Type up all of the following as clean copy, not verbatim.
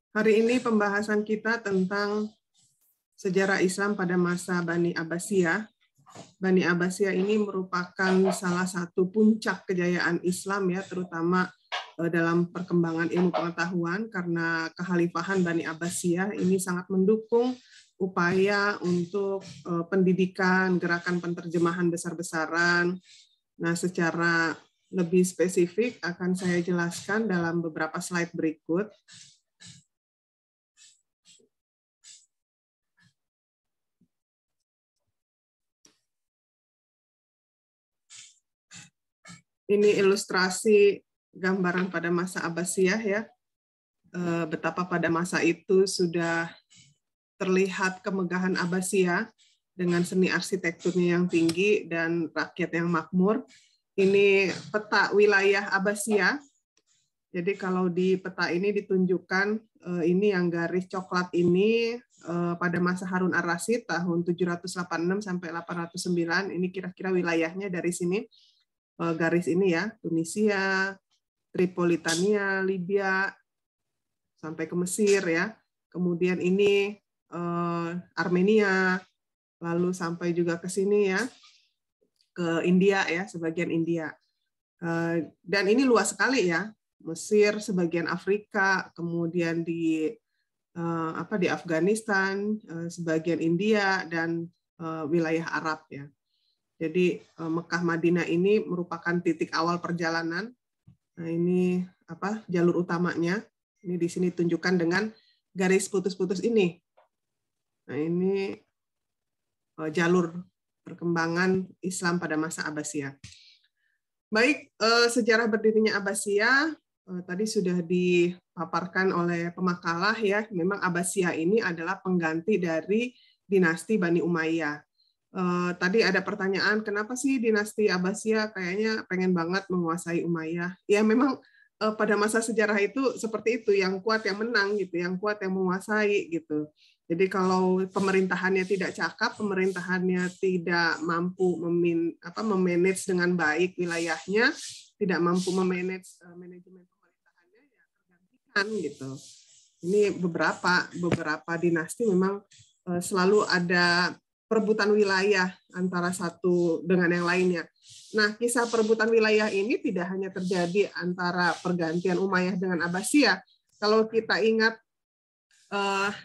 Hari ini pembahasan kita tentang sejarah Islam pada masa Bani Abbasiyah. Bani Abbasiyah ini merupakan salah satu puncak kejayaan Islam ya, terutama dalam perkembangan ilmu pengetahuan, karena kekhalifahan Bani Abbasiyah ini sangat mendukung upaya untuk pendidikan, gerakan penterjemahan besar-besaran. Nah, secara lebih spesifik akan saya jelaskan dalam beberapa slide berikut. Ini ilustrasi gambaran pada masa Abbasiyah ya. Betapa pada masa itu sudah terlihat kemegahan Abbasiyah dengan seni arsitekturnya yang tinggi dan rakyat yang makmur. Ini peta wilayah Abbasiyah. Jadi kalau di peta ini ditunjukkan ini yang garis coklat ini pada masa Harun ar-Rasyid tahun 786 sampai 809. Ini kira-kira wilayahnya dari sini. Garis ini ya, Tunisia, Tripolitania, Libya, sampai ke Mesir ya. Kemudian ini Armenia, lalu sampai juga ke sini ya, ke India ya, sebagian India. Dan ini luas sekali ya, Mesir, sebagian Afrika, kemudian di Afghanistan, sebagian India, dan wilayah Arab ya. Jadi Mekah Madinah ini merupakan titik awal perjalanan. Nah, ini jalur utamanya. Ini di sini tunjukkan dengan garis putus-putus ini. Nah, ini jalur perkembangan Islam pada masa Abbasiyah. Baik, sejarah berdirinya Abbasiyah tadi sudah dipaparkan oleh pemakalah ya. Memang Abbasiyah ini adalah pengganti dari dinasti Bani Umayyah. Tadi ada pertanyaan, kenapa sih dinasti Abbasiyah kayaknya pengen banget menguasai Umayyah? Ya memang pada masa sejarah itu seperti itu, yang kuat yang menang gitu, yang kuat yang menguasai gitu. Jadi kalau pemerintahannya tidak cakap, pemerintahannya tidak mampu memanage dengan baik wilayahnya, tidak mampu memanage manajemen pemerintahannya, ya tergantikan gitu. Ini beberapa dinasti memang selalu ada perebutan wilayah antara satu dengan yang lainnya. Nah, kisah perebutan wilayah ini tidak hanya terjadi antara pergantian Umayyah dengan Abbasiyah. Kalau kita ingat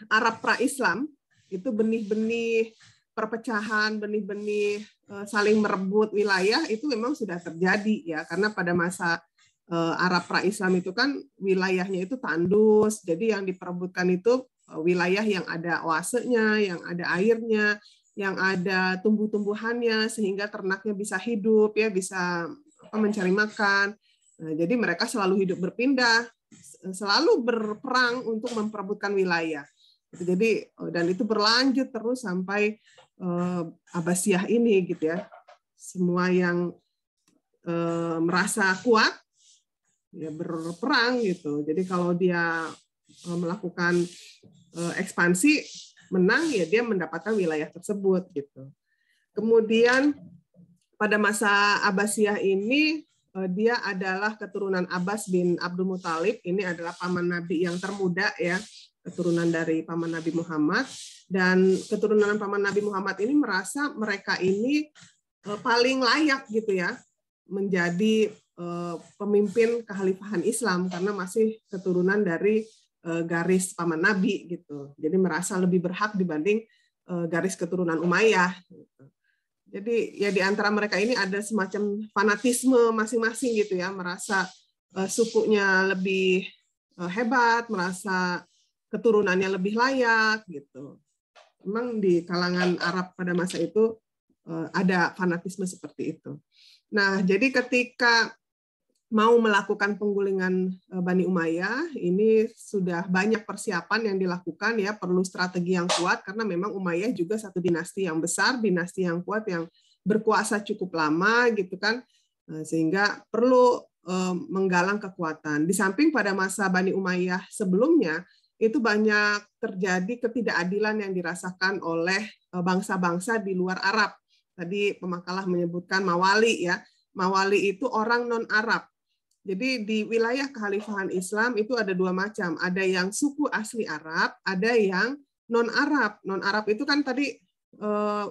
Arab pra-Islam, itu benih-benih perpecahan, benih-benih saling merebut wilayah itu memang sudah terjadi ya, karena pada masa Arab pra-Islam itu kan wilayahnya itu tandus, jadi yang diperebutkan itu wilayah yang ada oasenya, yang ada airnya, yang ada tumbuh-tumbuhannya sehingga ternaknya bisa hidup ya, bisa mencari makan. Nah, jadi mereka selalu hidup berpindah, selalu berperang untuk memperebutkan wilayah. Jadi dan itu berlanjut terus sampai Abbasiyah ini gitu ya. Semua yang merasa kuat ya berperang gitu. Jadi kalau dia melakukan ekspansi menang ya dia mendapatkan wilayah tersebut gitu. Kemudian pada masa Abbasiyah ini dia adalah keturunan Abbas bin Abdul Muthalib. Ini adalah paman Nabi yang termuda ya, keturunan dari paman Nabi Muhammad, dan keturunan paman Nabi Muhammad ini merasa mereka ini paling layak gitu ya menjadi pemimpin kekhalifahan Islam karena masih keturunan dari garis paman Nabi gitu. Jadi merasa lebih berhak dibanding garis keturunan Umayyah. Gitu. Jadi ya di antara mereka ini ada semacam fanatisme masing-masing gitu ya, merasa sukunya lebih hebat, merasa keturunannya lebih layak gitu. Memang di kalangan Arab pada masa itu ada fanatisme seperti itu. Nah, jadi ketika mau melakukan penggulingan Bani Umayyah, ini sudah banyak persiapan yang dilakukan ya, perlu strategi yang kuat karena memang Umayyah juga satu dinasti yang besar, dinasti yang kuat yang berkuasa cukup lama gitu kan, sehingga perlu menggalang kekuatan. Di samping pada masa Bani Umayyah sebelumnya itu banyak terjadi ketidakadilan yang dirasakan oleh bangsa-bangsa di luar Arab. Tadi pemakalah menyebutkan Mawali ya. Mawali itu orang non-Arab. Jadi di wilayah kekhalifahan Islam itu ada dua macam. Ada yang suku asli Arab, ada yang non-Arab. Non-Arab itu kan tadi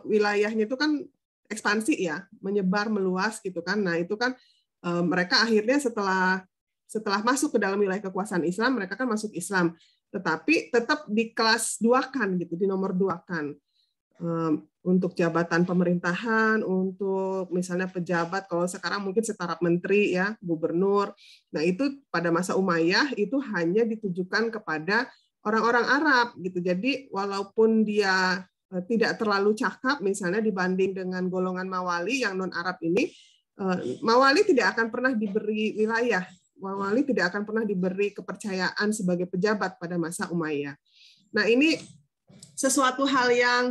wilayahnya itu kan ekspansi ya, menyebar meluas gitu kan. Nah itu kan mereka akhirnya setelah masuk ke dalam wilayah kekuasaan Islam, mereka kan masuk Islam. Tetapi tetap di kelas 2-kan gitu, di nomor 2-kan. Untuk jabatan pemerintahan, untuk misalnya pejabat, kalau sekarang mungkin setara menteri ya, gubernur. Nah itu pada masa Umayyah itu hanya ditujukan kepada orang-orang Arab gitu. Jadi walaupun dia tidak terlalu cakap misalnya dibanding dengan golongan Mawali yang non Arab ini, Mawali tidak akan pernah diberi wilayah, Mawali tidak akan pernah diberi kepercayaan sebagai pejabat pada masa Umayyah. Nah ini sesuatu hal yang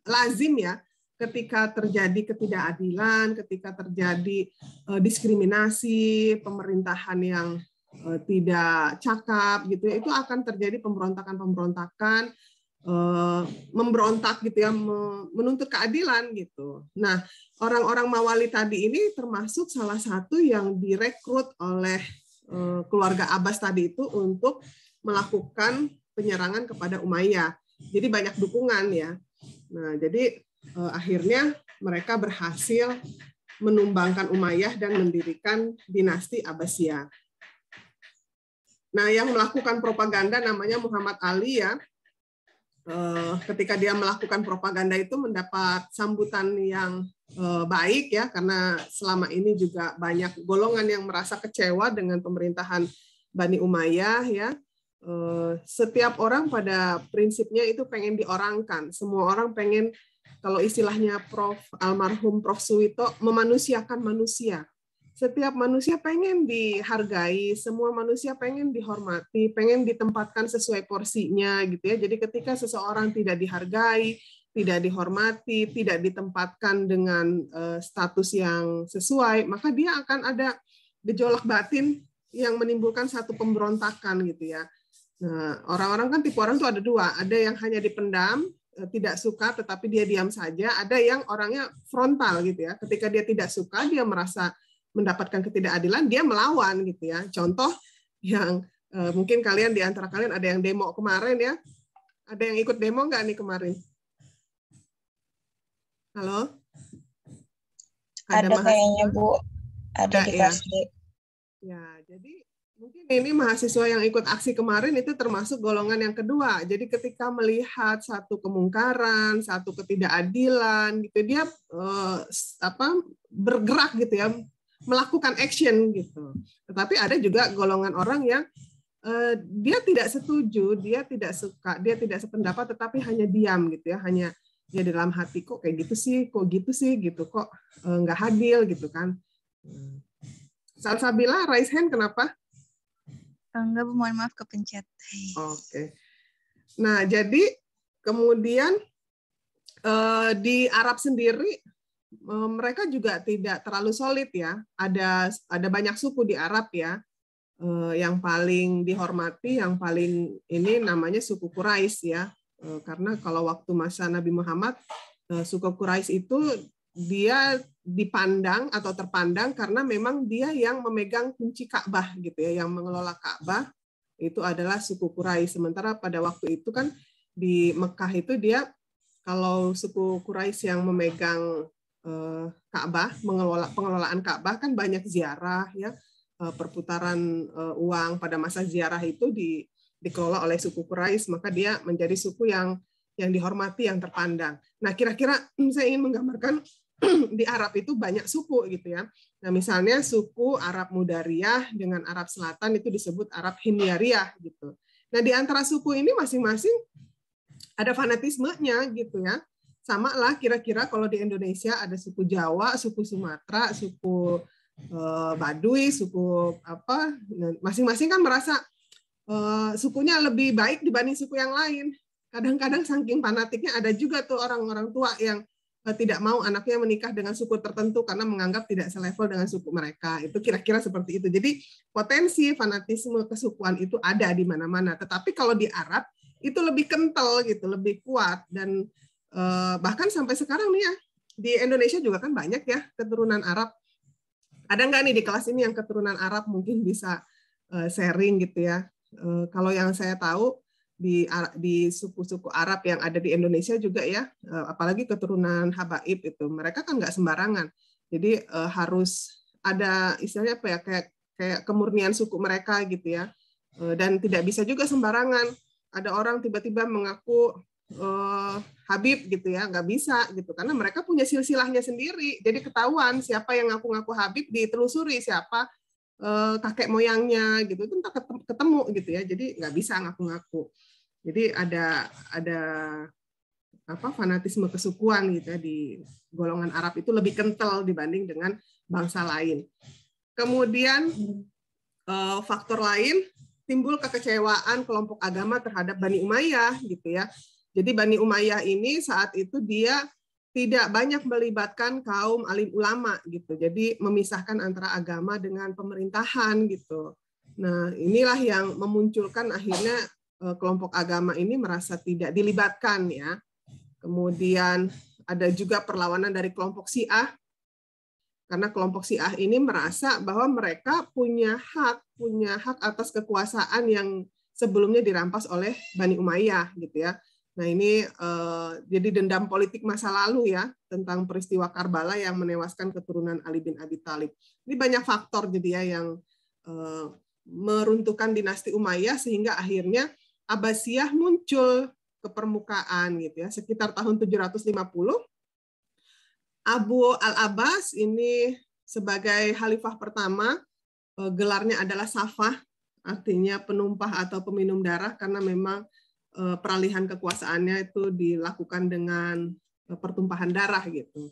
lazim ya, ketika terjadi ketidakadilan, ketika terjadi diskriminasi, pemerintahan yang tidak cakap gitu ya, itu akan terjadi pemberontakan-pemberontakan, memberontak gitu ya, menuntut keadilan gitu. Nah, orang-orang Mawali tadi ini termasuk salah satu yang direkrut oleh keluarga Abbas tadi itu untuk melakukan penyerangan kepada Umayyah. Jadi banyak dukungan ya. Nah, jadi akhirnya mereka berhasil menumbangkan Umayyah dan mendirikan dinasti Abbasiyah. Nah, yang melakukan propaganda namanya Muhammad Ali ya. Ketika dia melakukan propaganda itu mendapat sambutan yang baik ya, karena selama ini juga banyak golongan yang merasa kecewa dengan pemerintahan Bani Umayyah ya. Setiap orang pada prinsipnya itu pengen diorangkan. Semua orang pengen, kalau istilahnya almarhum Prof. Suwito, memanusiakan manusia. Setiap manusia pengen dihargai, semua manusia pengen dihormati, pengen ditempatkan sesuai porsinya gitu ya. Jadi ketika seseorang tidak dihargai, tidak dihormati, tidak ditempatkan dengan status yang sesuai, maka dia akan ada gejolak batin yang menimbulkan satu pemberontakan gitu ya. Nah, orang-orang kan tipe orang itu ada dua, ada yang hanya dipendam, tidak suka tetapi dia diam saja, ada yang orangnya frontal gitu ya. Ketika dia tidak suka, dia merasa mendapatkan ketidakadilan, dia melawan gitu ya. Contoh yang mungkin kalian di antara kalian ada yang demo kemarin ya. Ada yang ikut demo nggak nih kemarin? Halo? Ada kayaknya Bu, ada di ya. Kasih. Ya, jadi mungkin ini mahasiswa yang ikut aksi kemarin itu termasuk golongan yang kedua. Jadi ketika melihat satu kemungkaran, satu ketidakadilan, gitu dia bergerak gitu ya, melakukan action gitu. Tetapi ada juga golongan orang yang dia tidak setuju, dia tidak suka, dia tidak sependapat, tetapi hanya diam gitu ya, hanya dia dalam hati kok kayak gitu sih, gitu, kok nggak adil gitu kan. Salsabila, raise hand kenapa? Enggak, Bu, mohon maaf kepencet. Oke. Nah, jadi kemudian di Arab sendiri mereka juga tidak terlalu solid ya. Ada banyak suku di Arab ya. Yang paling dihormati, yang paling ini namanya suku Quraisy ya. Karena kalau waktu masa Nabi Muhammad, suku Quraisy itu dia dipandang atau terpandang karena memang dia yang memegang kunci Ka'bah gitu ya, yang mengelola Ka'bah itu adalah suku Quraisy. Sementara pada waktu itu kan di Mekah itu dia, kalau suku Quraisy yang memegang Ka'bah, pengelolaan Ka'bah kan banyak ziarah ya, perputaran uang pada masa ziarah itu dikelola oleh suku Quraisy, maka dia menjadi suku yang dihormati, yang terpandang. Nah, kira-kira saya ingin menggambarkan di Arab itu banyak suku gitu ya. Nah, misalnya suku Arab Mudariyah dengan Arab Selatan itu disebut Arab Himyariyah gitu. Nah, di antara suku ini masing-masing ada fanatismenya gitu ya. Sama lah kira-kira kalau di Indonesia ada suku Jawa, suku Sumatera, suku Baduy, suku apa, masing-masing kan merasa sukunya lebih baik dibanding suku yang lain. Kadang-kadang saking fanatiknya ada juga tuh orang-orang tua yang tidak mau anaknya menikah dengan suku tertentu karena menganggap tidak selevel dengan suku mereka. Itu kira-kira seperti itu. Jadi potensi fanatisme kesukuan itu ada di mana-mana. Tetapi kalau di Arab itu lebih kental gitu, lebih kuat, dan bahkan sampai sekarang nih ya di Indonesia juga kan banyak ya keturunan Arab. Ada nggak nih di kelas ini yang keturunan Arab, mungkin bisa sharing gitu ya. Kalau yang saya tahu di suku-suku Arab yang ada di Indonesia juga ya, apalagi keturunan Habaib itu, mereka kan nggak sembarangan. Jadi harus ada istilahnya apa ya, kayak kemurnian suku mereka gitu ya. Dan tidak bisa juga sembarangan. Ada orang tiba-tiba mengaku Habib gitu ya, nggak bisa gitu, karena mereka punya silsilahnya sendiri. Jadi ketahuan siapa yang ngaku-ngaku Habib, ditelusuri siapa kakek moyangnya gitu, itu entah ketemu gitu ya. Jadi nggak bisa ngaku-ngaku. Jadi ada apa, fanatisme kesukuan gitu ya, di golongan Arab itu lebih kental dibanding dengan bangsa lain. Kemudian faktor lain, timbul kekecewaan kelompok agama terhadap Bani Umayyah gitu ya. Jadi Bani Umayyah ini saat itu dia tidak banyak melibatkan kaum alim ulama gitu. Jadi memisahkan antara agama dengan pemerintahan gitu. Nah, inilah yang memunculkan akhirnya kelompok agama ini merasa tidak dilibatkan ya. Kemudian ada juga perlawanan dari kelompok Syiah, karena kelompok Syiah ini merasa bahwa mereka punya hak atas kekuasaan yang sebelumnya dirampas oleh Bani Umayyah gitu ya. Nah, ini jadi dendam politik masa lalu ya, tentang peristiwa Karbala yang menewaskan keturunan Ali bin Abi Thalib. Ini banyak faktor jadi ya yang meruntuhkan dinasti Umayyah sehingga akhirnya Abbasiyah muncul ke permukaan gitu ya. Sekitar tahun 750 Abu al-Abbas ini sebagai khalifah pertama, gelarnya adalah Safah, artinya penumpah atau peminum darah, karena memang peralihan kekuasaannya itu dilakukan dengan pertumpahan darah gitu.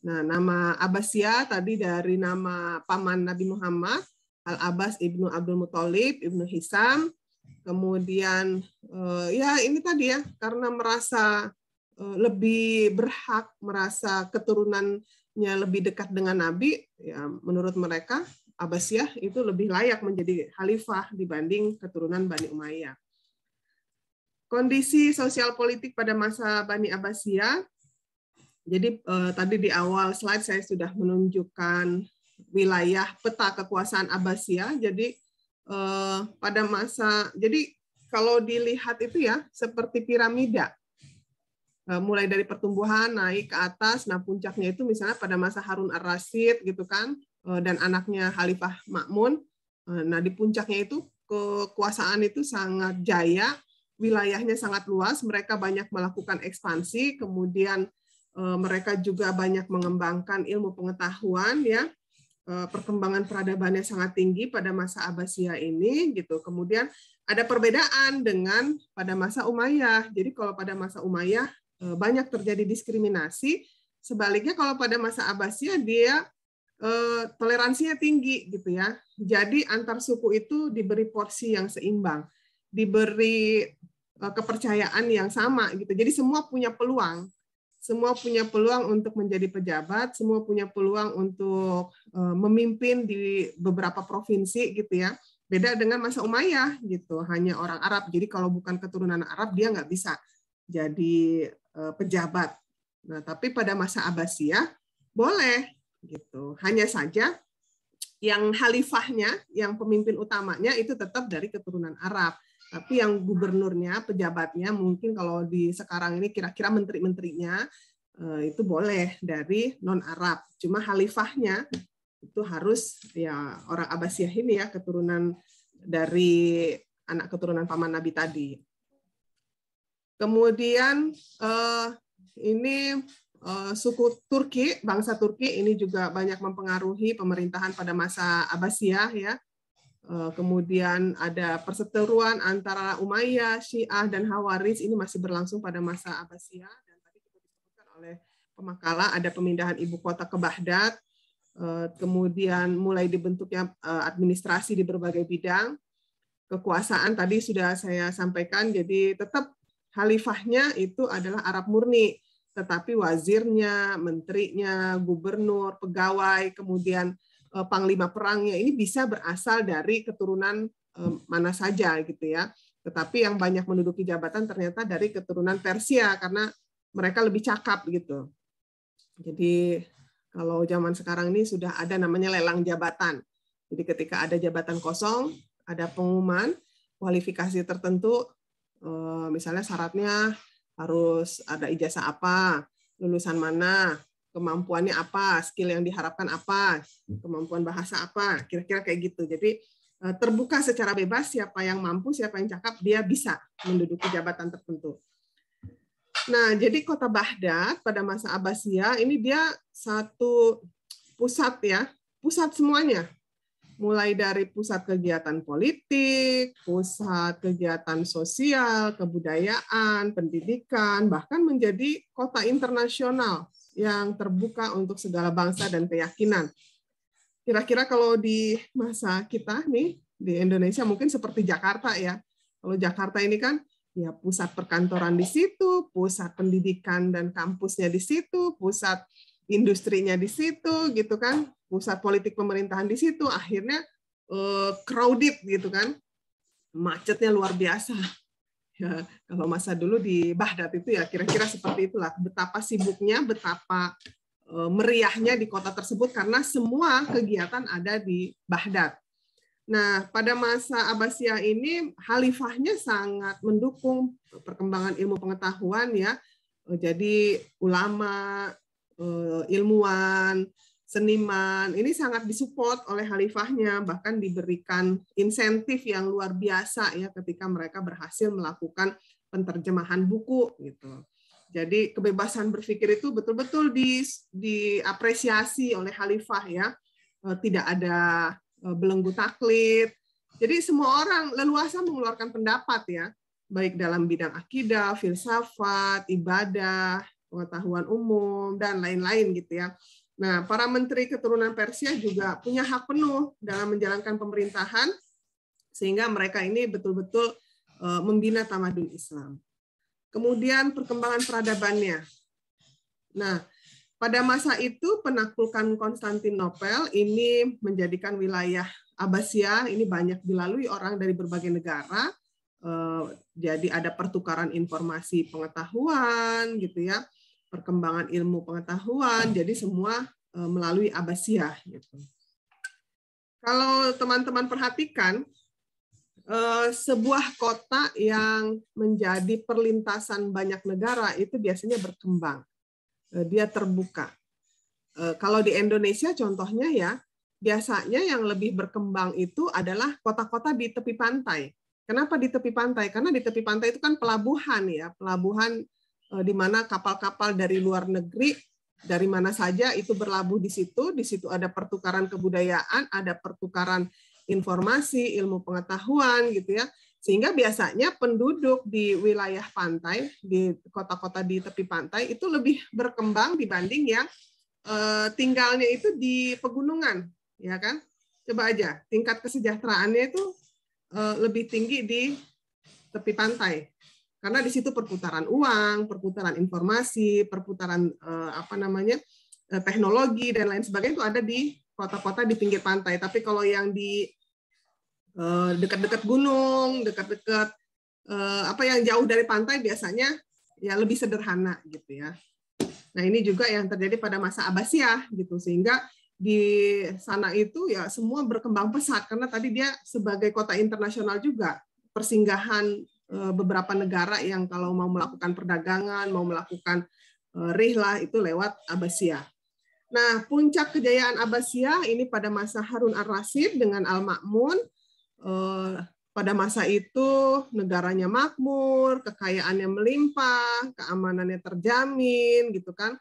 Nah, nama Abbasiyah tadi dari nama paman Nabi Muhammad, Al-Abbas ibnu Abdul Muthalib, ibnu Hisam. Kemudian ya ini tadi ya, karena merasa lebih berhak, merasa keturunannya lebih dekat dengan Nabi, ya menurut mereka Abbasiyah itu lebih layak menjadi khalifah dibanding keturunan Bani Umayyah. Kondisi sosial politik pada masa Bani Abbasiyah. Jadi tadi di awal slide saya sudah menunjukkan wilayah peta kekuasaan Abbasiyah. Jadi pada masa, jadi kalau dilihat itu ya seperti piramida. Mulai dari pertumbuhan naik ke atas, nah puncaknya itu misalnya pada masa Harun ar-Rasyid gitu kan, dan anaknya Khalifah Ma'mun. Nah di puncaknya itu kekuasaan itu sangat jaya, wilayahnya sangat luas, mereka banyak melakukan ekspansi, kemudian mereka juga banyak mengembangkan ilmu pengetahuan ya, perkembangan peradabannya sangat tinggi pada masa Abbasiyah ini gitu. Kemudian ada perbedaan dengan pada masa Umayyah. Jadi kalau pada masa Umayyah banyak terjadi diskriminasi, sebaliknya kalau pada masa Abbasiyah dia toleransinya tinggi gitu ya. Jadi antar suku itu diberi porsi yang seimbang, diberi kepercayaan yang sama gitu. Jadi semua punya peluang. Semua punya peluang untuk menjadi pejabat, semua punya peluang untuk memimpin di beberapa provinsi gitu ya. Beda dengan masa Umayyah gitu, hanya orang Arab. Jadi kalau bukan keturunan Arab dia nggak bisa jadi pejabat. Nah, tapi pada masa Abbasiyah boleh gitu. Hanya saja yang khalifahnya, yang pemimpin utamanya itu tetap dari keturunan Arab. Tapi yang gubernurnya, pejabatnya, mungkin kalau di sekarang ini kira-kira menteri-menterinya itu boleh dari non-Arab. Cuma khalifahnya itu harus ya orang Abbasiyah ini ya, keturunan dari anak keturunan paman Nabi tadi. Kemudian ini suku Turki, bangsa Turki ini juga banyak mempengaruhi pemerintahan pada masa Abbasiyah ya. Kemudian ada perseteruan antara Umayyah, Syiah, dan Khawarij ini masih berlangsung pada masa Abbasiyah. Dan tadi kita disebutkan oleh pemakala ada pemindahan ibu kota ke Baghdad, kemudian mulai dibentuknya administrasi di berbagai bidang. Kekuasaan tadi sudah saya sampaikan, jadi tetap khalifahnya itu adalah Arab murni, tetapi wazirnya, menterinya, gubernur, pegawai, kemudian panglima perangnya ini bisa berasal dari keturunan mana saja gitu ya. Tetapi yang banyak menduduki jabatan ternyata dari keturunan Persia karena mereka lebih cakap gitu. Jadi Kalau zaman sekarang ini sudah ada namanya lelang jabatan. Jadi ketika ada jabatan kosong, ada pengumuman kualifikasi tertentu, misalnya syaratnya harus ada ijazah apa, lulusan mana, kemampuannya apa, skill yang diharapkan apa, kemampuan bahasa apa, kira-kira kayak gitu. Jadi terbuka secara bebas, siapa yang mampu, siapa yang cakap, dia bisa menduduki jabatan tertentu. Nah, jadi kota Baghdad pada masa Abbasiyah ini dia satu pusat ya, pusat semuanya. Mulai dari pusat kegiatan politik, pusat kegiatan sosial, kebudayaan, pendidikan, bahkan menjadi kota internasional yang terbuka untuk segala bangsa dan keyakinan. Kira-kira kalau di masa kita nih di Indonesia mungkin seperti Jakarta ya. Kalau Jakarta ini kan ya pusat perkantoran di situ, pusat pendidikan dan kampusnya di situ, pusat industrinya di situ gitu kan, pusat politik pemerintahan di situ, akhirnya crowded gitu kan. Macetnya luar biasa. Ya, kalau masa dulu di Baghdad itu ya kira-kira seperti itulah, betapa sibuknya, betapa meriahnya di kota tersebut karena semua kegiatan ada di Baghdad. Nah, pada masa Abbasiyah ini khalifahnya sangat mendukung perkembangan ilmu pengetahuan ya. Jadi ulama, ilmuwan, seniman ini sangat disupport oleh khalifahnya, bahkan diberikan insentif yang luar biasa ya ketika mereka berhasil melakukan penterjemahan buku gitu. Jadi kebebasan berpikir itu betul-betul diapresiasi oleh khalifah ya. Tidak ada belenggu taklid. Jadi semua orang leluasa mengeluarkan pendapat ya, baik dalam bidang akidah, filsafat, ibadah, pengetahuan umum dan lain-lain gitu ya. Nah, para menteri keturunan Persia juga punya hak penuh dalam menjalankan pemerintahan sehingga mereka ini betul-betul membina tamadun Islam. Kemudian perkembangan peradabannya. Nah, pada masa itu penaklukan Konstantinopel ini menjadikan wilayah Abbasiyah ini banyak dilalui orang dari berbagai negara. Jadi ada pertukaran informasi pengetahuan gitu ya, perkembangan ilmu pengetahuan. Jadi semua melalui Abbasiyah gitu. Kalau teman-teman perhatikan, sebuah kota yang menjadi perlintasan banyak negara itu biasanya berkembang. Dia terbuka. Kalau di Indonesia contohnya ya, biasanya yang lebih berkembang itu adalah kota-kota di tepi pantai. Kenapa di tepi pantai? Karena di tepi pantai itu kan pelabuhan ya, pelabuhan di mana kapal-kapal dari luar negeri dari mana saja itu berlabuh di situ ada pertukaran kebudayaan, ada pertukaran informasi, ilmu pengetahuan gitu ya. Sehingga biasanya penduduk di wilayah pantai, di kota-kota di tepi pantai itu lebih berkembang dibanding yang tinggalnya itu di pegunungan, ya kan? Coba aja, tingkat kesejahteraannya itu lebih tinggi di tepi pantai. Karena di situ perputaran uang, perputaran informasi, perputaran teknologi dan lain sebagainya itu ada di kota-kota di pinggir pantai. Tapi kalau yang di dekat-dekat gunung, dekat-dekat yang jauh dari pantai biasanya ya lebih sederhana gitu ya. Nah, ini juga yang terjadi pada masa Abbasiyah gitu, sehingga di sana itu ya semua berkembang pesat karena tadi dia sebagai kota internasional juga, persinggahan beberapa negara yang kalau mau melakukan perdagangan, mau melakukan rihlah itu lewat Abbasiyah. Nah, puncak kejayaan Abbasiyah ini pada masa Harun ar-Rasyid dengan Al-Ma'mun. Pada masa itu negaranya makmur, kekayaannya melimpah, keamanannya terjamin, gitu kan.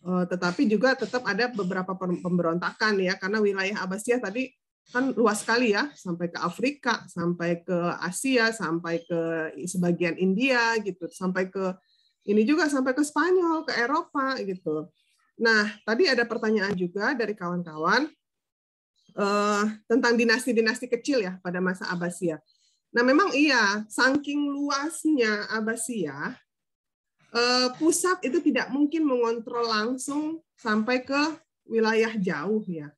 Tetapi juga tetap ada beberapa pemberontakan ya, karena wilayah Abbasiyah tadi kan luas sekali ya, sampai ke Afrika, sampai ke Asia, sampai ke sebagian India, gitu, sampai ke ini juga sampai ke Spanyol, ke Eropa, gitu. Nah, tadi ada pertanyaan juga dari kawan-kawan tentang dinasti-dinasti kecil ya pada masa Abbasiyah. Nah, memang iya, saking luasnya Abbasiyah, pusat itu tidak mungkin mengontrol langsung sampai ke wilayah jauh ya,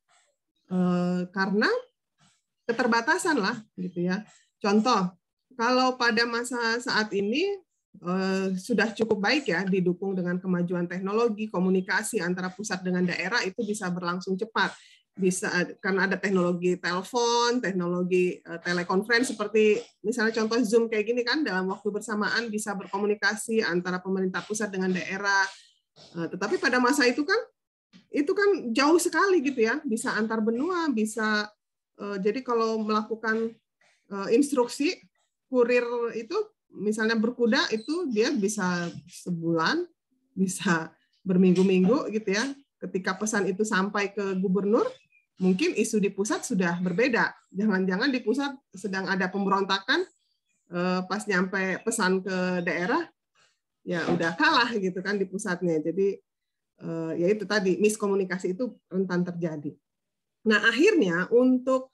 karena keterbatasan lah gitu ya. Contoh, kalau pada masa saat ini sudah cukup baik ya, didukung dengan kemajuan teknologi, komunikasi antara pusat dengan daerah itu bisa berlangsung cepat. Bisa karena ada teknologi telepon, teknologi telekonferensi seperti misalnya contoh Zoom kayak gini kan, dalam waktu bersamaan bisa berkomunikasi antara pemerintah pusat dengan daerah. Tetapi pada masa itu kan jauh sekali gitu ya, bisa antar benua, bisa jadi kalau melakukan instruksi kurir itu misalnya berkuda itu dia bisa sebulan, bisa berminggu-minggu gitu ya. Ketika pesan itu sampai ke gubernur, mungkin isu di pusat sudah berbeda. Jangan-jangan di pusat sedang ada pemberontakan, pas nyampe pesan ke daerah, ya udah kalah gitu kan di pusatnya. Jadi ya itu tadi, miskomunikasi itu rentan terjadi. Nah akhirnya untuk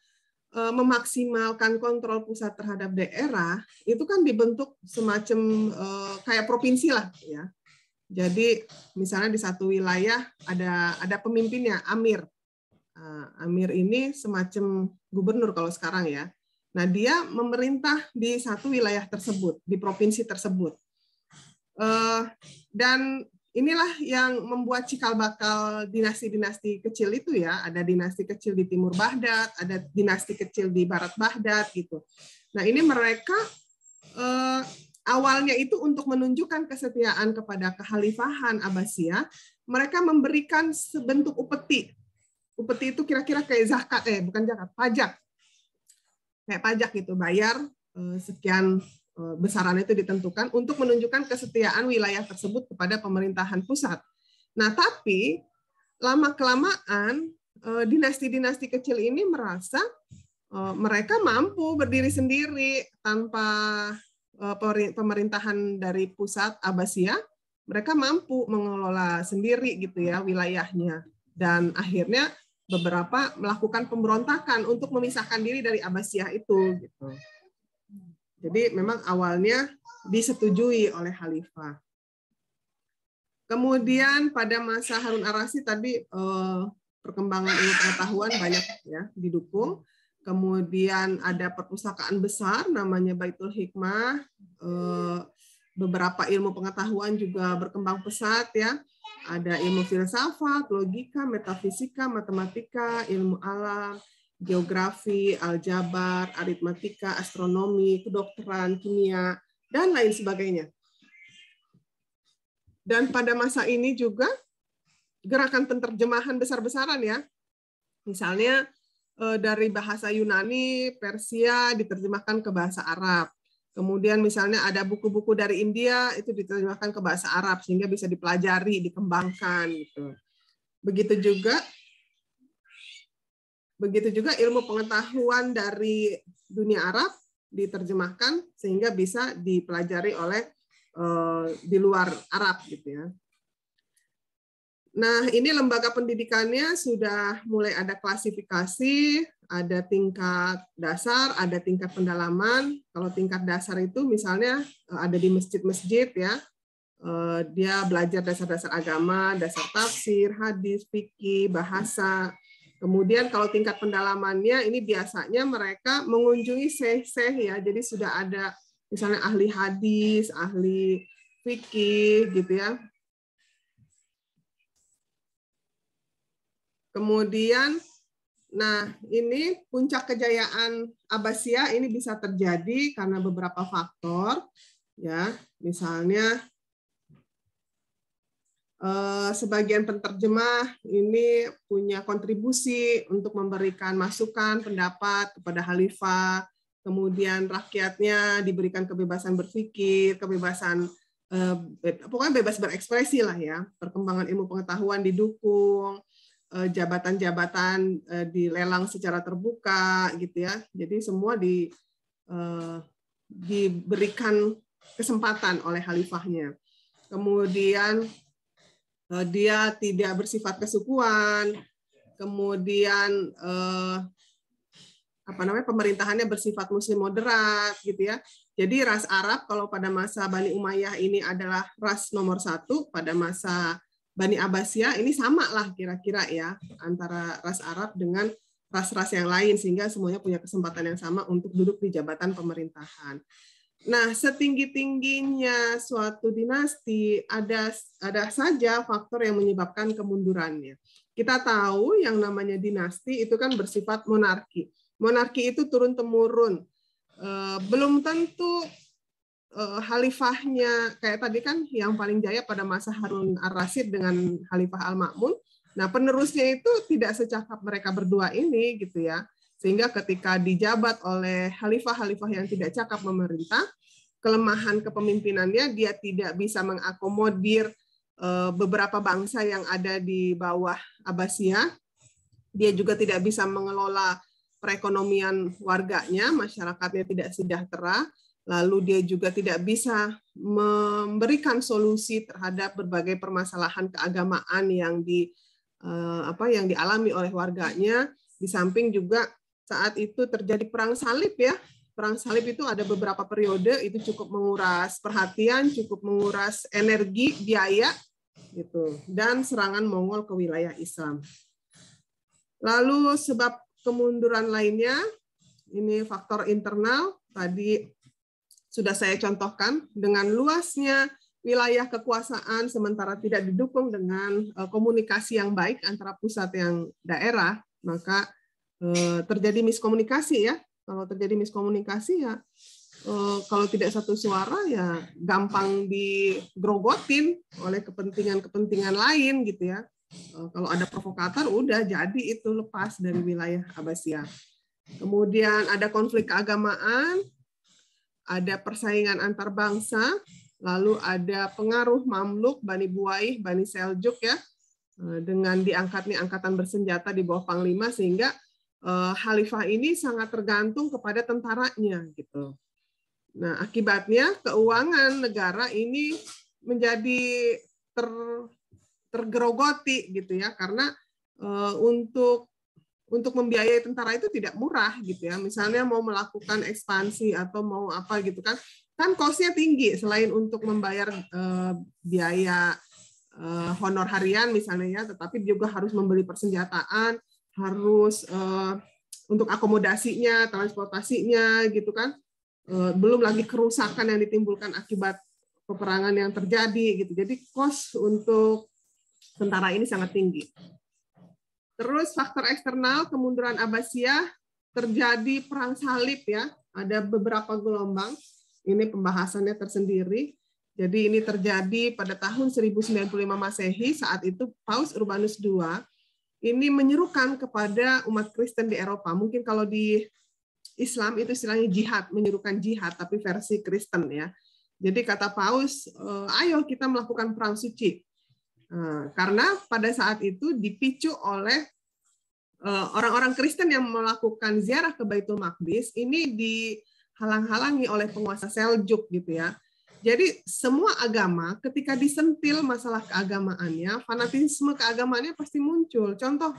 memaksimalkan kontrol pusat terhadap daerah, itu kan dibentuk semacam kayak provinsi lah ya. Jadi misalnya di satu wilayah ada pemimpinnya, amir. Amir ini semacam gubernur kalau sekarang ya. Nah dia memerintah di satu wilayah tersebut, di provinsi tersebut. Dan inilah yang membuat cikal bakal dinasti-dinasti kecil itu ya. Ada dinasti kecil di timur Baghdad, ada dinasti kecil di barat Baghdad gitu. Nah ini mereka awalnya itu untuk menunjukkan kesetiaan kepada kekhalifahan Abbasiyah, mereka memberikan sebentuk upeti. Upeti itu kira-kira kayak zakat, bukan zakat, pajak. Kayak pajak gitu, bayar sekian besaran itu ditentukan untuk menunjukkan kesetiaan wilayah tersebut kepada pemerintahan pusat. Nah, tapi lama-kelamaan dinasti-dinasti kecil ini merasa mereka mampu berdiri sendiri tanpa pemerintahan dari pusat Abbasiyah. Mereka mampu mengelola sendiri gitu ya wilayahnya. Dan akhirnya beberapa melakukan pemberontakan untuk memisahkan diri dari Abbasiyah itu gitu. Jadi memang awalnya disetujui oleh khalifah. Kemudian pada masa Harun ar-Rasyid tadi perkembangan ilmu pengetahuan banyak ya didukung. Kemudian ada perpustakaan besar namanya Baitul Hikmah. Beberapa ilmu pengetahuan juga berkembang pesat ya. Ada ilmu filsafat, logika, metafisika, matematika, ilmu alam, geografi, aljabar, aritmatika, astronomi, kedokteran, kimia, dan lain sebagainya. Dan pada masa ini juga gerakan penerjemahan besar-besaran ya. Misalnya dari bahasa Yunani, Persia diterjemahkan ke bahasa Arab. Kemudian misalnya ada buku-buku dari India itu diterjemahkan ke bahasa Arab sehingga bisa dipelajari, dikembangkan gitu. Begitu juga ilmu pengetahuan dari dunia Arab diterjemahkan sehingga bisa dipelajari oleh di luar Arab gitu ya. Nah, ini lembaga pendidikannya sudah mulai ada klasifikasi, ada tingkat dasar, ada tingkat pendalaman. Kalau tingkat dasar itu misalnya ada di masjid-masjid ya. Dia belajar dasar-dasar agama, dasar tafsir, hadis, fikih, bahasa. Kemudian kalau tingkat pendalamannya ini biasanya mereka mengunjungi syekh-syekh ya. Jadi sudah ada misalnya ahli hadis, ahli fikih gitu ya. Kemudian, nah ini puncak kejayaan Abbasiyah ini bisa terjadi karena beberapa faktor, ya. Misalnya sebagian penterjemah ini punya kontribusi untuk memberikan masukan, pendapat kepada khalifah. Kemudian rakyatnya diberikan kebebasan berpikir, kebebasan pokoknya bebas berekspresi lah ya. Perkembangan ilmu pengetahuan didukung. Jabatan-jabatan dilelang secara terbuka gitu ya. Jadi semua diberikan kesempatan oleh khalifahnya. Kemudian dia tidak bersifat kesukuan. Kemudian pemerintahannya bersifat muslim moderat gitu ya. Jadi ras Arab kalau pada masa Bani Umayyah ini adalah ras nomor 1, pada masa Bani Abbasiyah ini sama lah kira-kira ya antara ras Arab dengan ras-ras yang lain sehingga semuanya punya kesempatan yang sama untuk duduk di jabatan pemerintahan. Nah, setinggi-tingginya suatu dinasti ada saja faktor yang menyebabkan kemundurannya. Kita tahu yang namanya dinasti itu kan bersifat monarki. Monarki itu turun-temurun. Belum tentu khalifahnya kayak tadi kan yang paling jaya pada masa Harun ar-Rasyid dengan Khalifah Al-Ma'mun. Nah, penerusnya itu tidak secakap mereka berdua ini gitu ya. Sehingga ketika dijabat oleh khalifah-khalifah yang tidak cakap memerintah, kelemahan kepemimpinannya dia tidak bisa mengakomodir beberapa bangsa yang ada di bawah Abbasiyah. Dia juga tidak bisa mengelola perekonomian warganya, masyarakatnya tidak sejahtera. Lalu dia juga tidak bisa memberikan solusi terhadap berbagai permasalahan keagamaan yang dialami oleh warganya. Di samping juga saat itu terjadi perang salib ya. Perang salib itu ada beberapa periode, itu cukup menguras perhatian, cukup menguras energi, biaya gitu. Dan serangan Mongol ke wilayah Islam. Lalu sebab kemunduran lainnya, ini faktor internal tadi sudah saya contohkan, dengan luasnya wilayah kekuasaan sementara tidak didukung dengan komunikasi yang baik antara pusat yang daerah, maka terjadi miskomunikasi ya. Kalau terjadi miskomunikasi ya, kalau tidak satu suara ya gampang digrogotin oleh kepentingan-kepentingan lain gitu ya. Kalau ada provokator udah jadi itu lepas dari wilayah Abbasiyah. Kemudian ada konflik keagamaan, ada persaingan antar bangsa, lalu ada pengaruh Mamluk, Bani Buaih, Bani Seljuk ya, dengan diangkatnya angkatan bersenjata di bawah panglima sehingga khalifah ini sangat tergantung kepada tentaranya gitu. Nah, akibatnya keuangan negara ini menjadi tergerogoti gitu ya, karena untuk membiayai tentara itu tidak murah gitu ya. Misalnya mau melakukan ekspansi atau mau apa gitu kan cost-nya tinggi selain untuk membayar biaya honor harian misalnya ya, tetapi juga harus membeli persenjataan, harus untuk akomodasinya, transportasinya gitu kan. Belum lagi kerusakan yang ditimbulkan akibat peperangan yang terjadi gitu. Jadi cost untuk tentara ini sangat tinggi. Terus faktor eksternal kemunduran Abbasiyah, terjadi perang salib ya, ada beberapa gelombang. Ini pembahasannya tersendiri. Jadi ini terjadi pada tahun 1095 Masehi, saat itu Paus Urbanus II ini menyerukan kepada umat Kristen di Eropa. Mungkin kalau di Islam itu istilahnya jihad, menyerukan jihad tapi versi Kristen ya. Jadi kata Paus, ayo kita melakukan perang suci. Karena pada saat itu dipicu oleh orang-orang Kristen yang melakukan ziarah ke Baitul Maqdis ini dihalang-halangi oleh penguasa Seljuk gitu ya. Jadi semua agama ketika disentil masalah keagamaannya, fanatisme keagamaannya pasti muncul. Contoh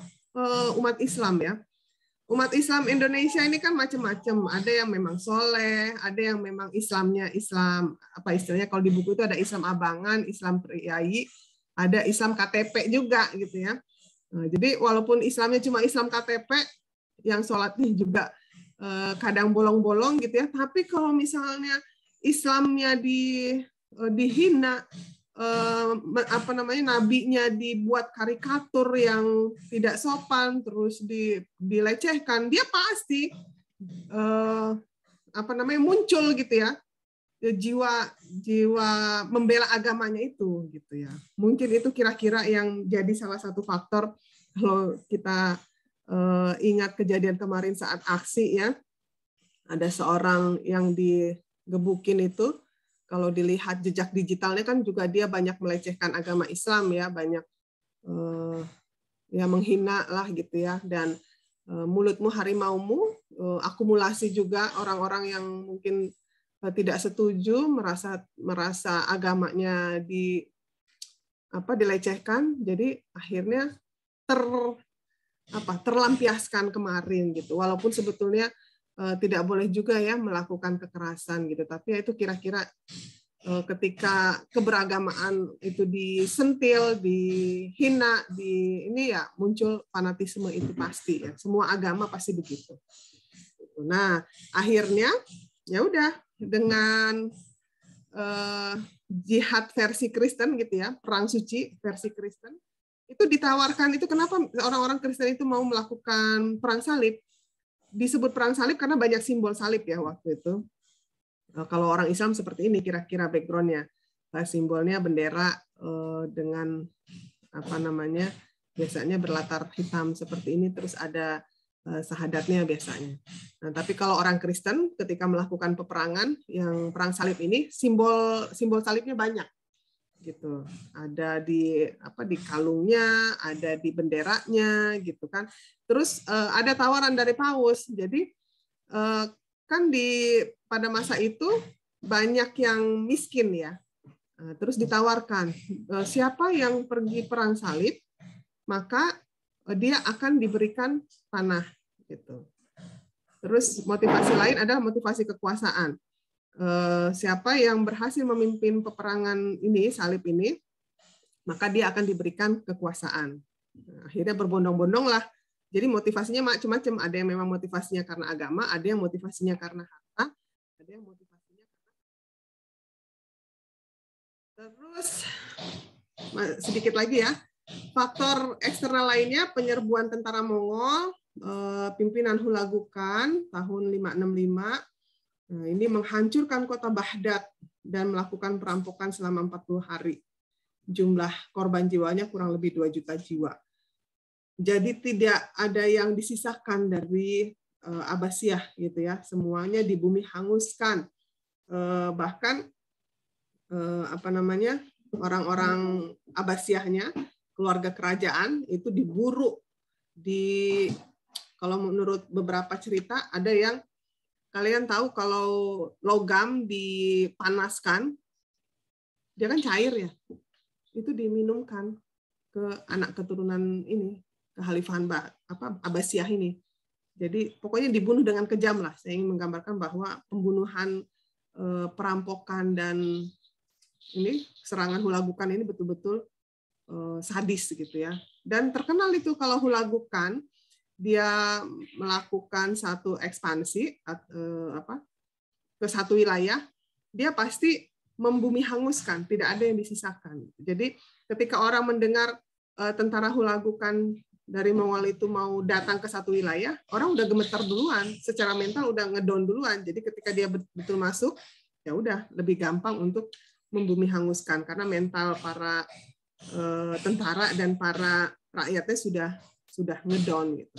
umat Islam ya. Umat Islam Indonesia ini kan macam-macam. Ada yang memang soleh, ada yang memang Islamnya Islam, apa istilahnya kalau di buku itu ada Islam abangan, Islam priai, ada Islam KTP juga gitu ya. Nah, jadi walaupun Islamnya cuma Islam KTP, yang sholatnya juga kadang bolong-bolong gitu ya, tapi kalau misalnya Islamnya dihina, nabinya dibuat karikatur yang tidak sopan, terus dilecehkan, dia pasti muncul gitu ya, jiwa membela agamanya itu gitu ya. Mungkin itu kira-kira yang jadi salah satu faktor kalau kita ingat kejadian kemarin saat aksi ya, ada seorang yang digebukin itu. Kalau dilihat jejak digitalnya kan juga dia banyak melecehkan agama Islam ya, banyak menghina lah gitu ya, dan mulutmu harimaumu, akumulasi juga orang-orang yang mungkin tidak setuju, merasa agamanya dilecehkan, jadi akhirnya terlampiaskan kemarin gitu, walaupun sebetulnya tidak boleh juga ya melakukan kekerasan gitu, tapi ya itu kira-kira ketika keberagamaan itu disentil, dihina, ini ya muncul fanatisme itu pasti ya, semua agama pasti begitu. Nah akhirnya ya udah dengan jihad versi Kristen gitu ya, perang suci versi Kristen. Itu ditawarkan, itu kenapa orang-orang Kristen itu mau melakukan perang salib? Disebut perang salib karena banyak simbol salib ya waktu itu. Kalau orang Islam seperti ini kira-kira background-nya. Simbolnya bendera dengan apa namanya? Biasanya berlatar hitam seperti ini, terus ada sahadatnya biasanya. Nah, tapi kalau orang Kristen ketika melakukan peperangan yang perang salib ini, simbol salibnya banyak gitu. Ada di kalungnya, ada di benderanya gitu kan. Terus ada tawaran dari Paus. Jadi kan pada masa itu banyak yang miskin ya. Terus ditawarkan siapa yang pergi perang salib, maka dia akan diberikan tanah gitu. Terus motivasi lain adalah motivasi kekuasaan. Siapa yang berhasil memimpin peperangan ini, salib ini, maka dia akan diberikan kekuasaan. Akhirnya berbondong-bondong lah. Jadi motivasinya macam-macam. Ada yang memang motivasinya karena agama, ada yang motivasinya karena harta, ada yang motivasinya karena. Terus sedikit lagi ya. Faktor eksternal lainnya, penyerbuan tentara Mongol, pimpinan Hulagukan tahun 565, ini menghancurkan kota Baghdad dan melakukan perampokan selama 40 hari. Jumlah korban jiwanya kurang lebih 2 juta jiwa. Jadi tidak ada yang disisahkan dari Abbasiyah gitu ya, semuanya di bumi hanguskan. Bahkan orang-orang Abbasiyahnya, keluarga kerajaan itu diburu. Kalau menurut beberapa cerita ada yang, kalian tahu kalau logam dipanaskan dia kan cair ya, itu diminumkan ke anak keturunan ini, kekhalifahan Abbasiyah ini. Jadi pokoknya dibunuh dengan kejam lah. Saya ingin menggambarkan bahwa pembunuhan, perampokan dan ini serangan Hulagukan ini betul-betul sadis gitu ya. Dan terkenal itu kalau Hulagukan dia melakukan satu ekspansi ke satu wilayah, dia pasti membumi hanguskan, tidak ada yang disisakan. Jadi ketika orang mendengar tentara Hulagukan dari Mongol itu mau datang ke satu wilayah, orang udah gemetar duluan, secara mental udah ngedown duluan. Jadi ketika dia betul masuk, ya udah lebih gampang untuk membumi hanguskan karena mental para tentara dan para rakyatnya sudah ngedown gitu.